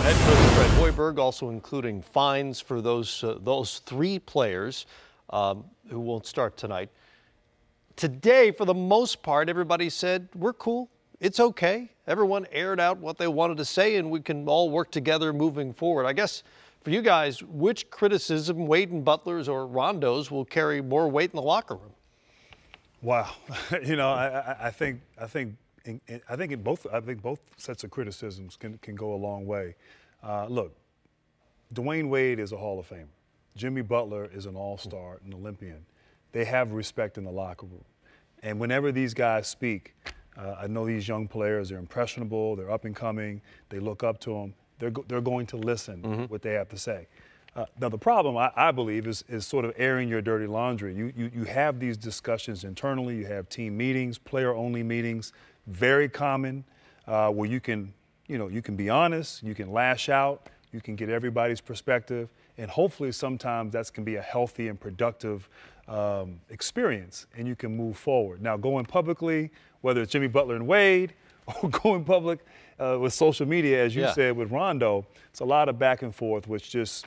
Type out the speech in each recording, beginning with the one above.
Head coach Fred Hoiberg also including fines for those three players who won't start tonight. Today, for the most part, everybody said, we're cool. It's okay. Everyone aired out what they wanted to say, and we can all work together moving forward. I guess for you guys, which criticism, Wade and Butler's or Rondo's, will carry more weight in the locker room? Wow. You know, I think both sets of criticisms can go a long way. Look, Dwayne Wade is a Hall of Famer. Jimmy Butler is an all-star, an Olympian. They have respect in the locker room. And whenever these guys speak, I know these young players are impressionable, they're up and coming, they look up to them, they're going to listen what they have to say. Now the problem, I believe, is sort of airing your dirty laundry. You have these discussions internally, you have team meetings, player-only meetings, very common, where you can be honest, you can lash out, you can get everybody's perspective, and hopefully sometimes that can be a healthy and productive experience, and you can move forward. Now, going publicly, whether it's Jimmy Butler and Wade, or going public with social media, as you said, with Rondo, it's a lot of back and forth, which just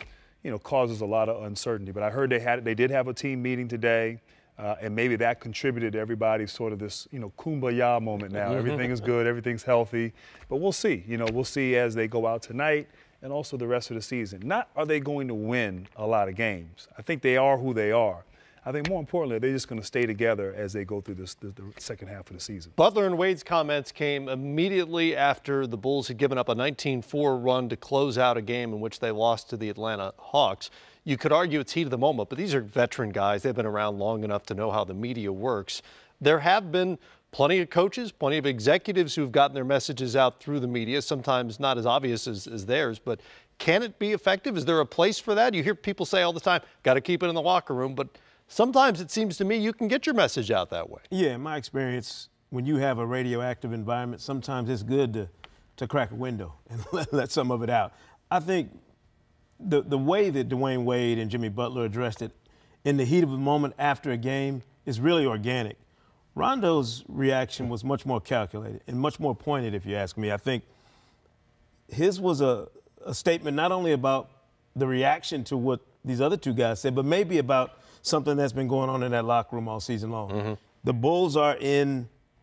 causes a lot of uncertainty. But I heard they did have a team meeting today, and maybe that contributed to everybody's sort of this kumbaya moment now. Everything is good, everything's healthy, but we'll see. We'll see as they go out tonight and also the rest of the season. Not are they going to win a lot of games. I think they are who they are. I think more importantly, they're just going to stay together as they go through the second half of the season. Butler and Wade's comments came immediately after the Bulls had given up a 19-4 run to close out a game in which they lost to the Atlanta Hawks. You could argue it's heat of the moment, but these are veteran guys. They've been around long enough to know how the media works. There have been plenty of coaches, plenty of executives who've gotten their messages out through the media, sometimes not as obvious as theirs, but can it be effective? Is there a place for that? You hear people say all the time, got to keep it in the locker room, but sometimes it seems to me you can get your message out that way. Yeah, in my experience, when you have a radioactive environment, sometimes it's good to crack a window and let some of it out. I think the way that Dwayne Wade and Jimmy Butler addressed it in the heat of the moment after a game is really organic. Rondo's reaction was much more calculated and much more pointed, if you ask me. I think his was a statement not only about the reaction to what these other two guys said, but maybe about something that's been going on in that locker room all season long. The Bulls are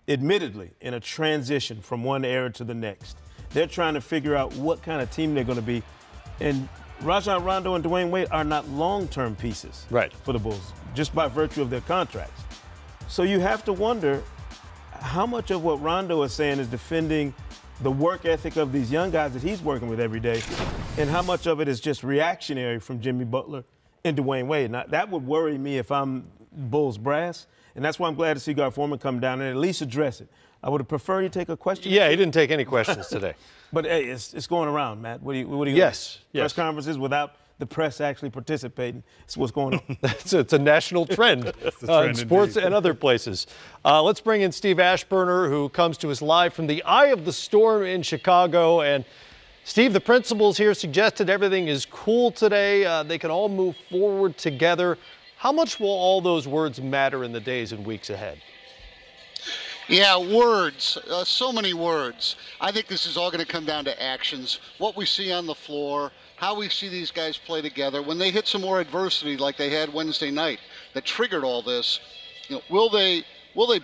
admittedly, in a transition from one era to the next. They're trying to figure out what kind of team they're going to be. And Rajon Rondo and Dwayne Wade are not long-term pieces for the Bulls, just by virtue of their contracts. So you have to wonder how much of what Rondo is saying is defending the work ethic of these young guys that he's working with every day, and how much of it is just reactionary from Jimmy Butler and Dwayne Wade. Now, that would worry me if I'm Bulls brass, and that's why I'm glad to see Gar Forman come down and at least address it. I would have preferred you take a question. Yeah, he didn't take any questions today. But hey, it's going around, Matt. What do you Yes. Press conferences without the press actually participating. It's what's going on. It's a national trend in sports and other places. Let's bring in Steve Aschburner, who comes to us live from the eye of the storm in Chicago. And Steve, the principals here suggested everything is cool today. They can all move forward together. How much will all those words matter in the days and weeks ahead? Yeah, words, so many words. I think this is all going to come down to actions, what we see on the floor, how we see these guys play together. When they hit some more adversity like they had Wednesday night that triggered all this, will they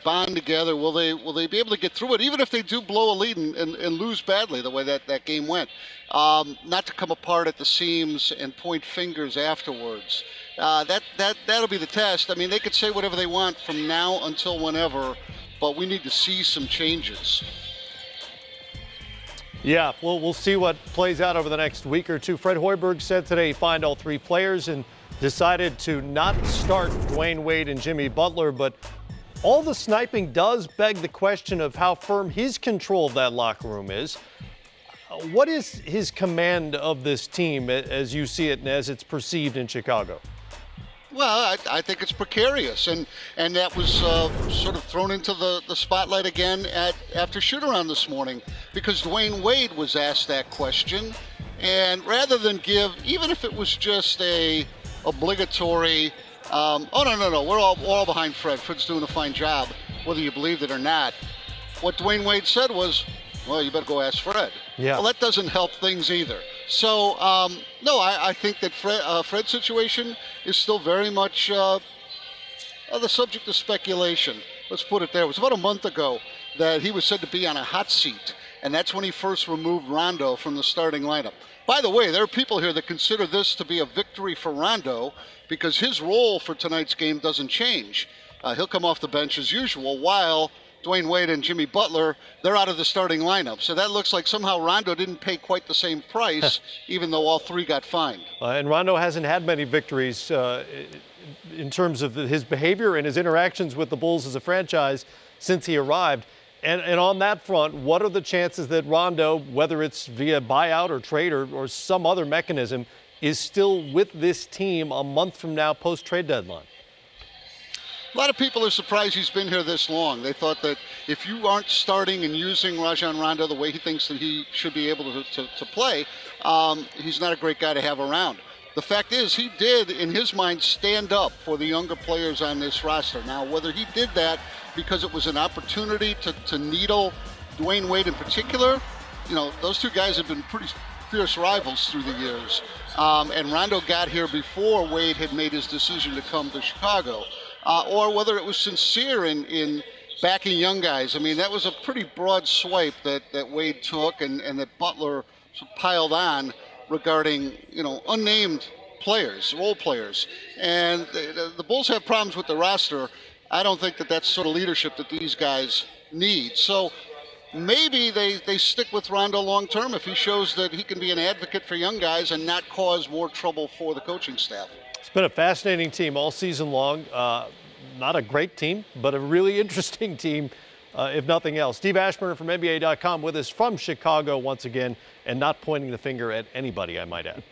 bond together? Will they be able to get through it, even if they do blow a lead and lose badly the way that game went? Not to come apart at the seams and point fingers afterwards. That'll be the test. I mean, they could say whatever they want from now until whenever, but we need to see some changes. Yeah, well, we'll see what plays out over the next week or two. Fred Hoiberg said today he fined all three players and decided to not start Dwayne Wade and Jimmy Butler, but all the sniping does beg the question of how firm his control of that locker room is. What is his command of this team as you see it and as it's perceived in Chicago? Well, I think it's precarious, and that was sort of thrown into the spotlight again after shoot-around this morning, because Dwayne Wade was asked that question, and rather than give, even if it was just a obligatory, oh no, we're all behind Fred. Fred's doing a fine job, whether you believe it or not. What Dwayne Wade said was, well, you better go ask Fred. Yeah. Well, that doesn't help things either. So, no, I think that Fred's situation is still very much the subject of speculation. Let's put it there. It was about a month ago that he was said to be on a hot seat, and that's when he first removed Rondo from the starting lineup. By the way, there are people here that consider this to be a victory for Rondo because his role for tonight's game doesn't change. He'll come off the bench as usual, while Dwayne Wade and Jimmy Butler, they're out of the starting lineup. So that looks like somehow Rondo didn't pay quite the same price, even though all three got fined. And Rondo hasn't had many victories in terms of his behavior and his interactions with the Bulls as a franchise since he arrived. And on that front, what are the chances that Rondo, whether it's via buyout or trade or some other mechanism, is still with this team a month from now post-trade deadline? A lot of people are surprised he's been here this long. They thought that if you aren't starting and using Rajon Rondo the way he thinks that he should be able to play, he's not a great guy to have around. The fact is, he did, in his mind, stand up for the younger players on this roster. Now, whether he did that because it was an opportunity to needle Dwayne Wade in particular, you know, those two guys have been pretty fierce rivals through the years. And Rondo got here before Wade had made his decision to come to Chicago. Or whether it was sincere in backing young guys. I mean, that was a pretty broad swipe that Wade took and that Butler piled on regarding, you know, unnamed players, role players. And the Bulls have problems with the roster. I don't think that that's sort of leadership that these guys need. So maybe they stick with Rondo long term if he shows that he can be an advocate for young guys and not cause more trouble for the coaching staff. It's been a fascinating team all season long. Not a great team, but a really interesting team, if nothing else. Steve Aschburner from NBA.com with us from Chicago once again, and not pointing the finger at anybody, I might add.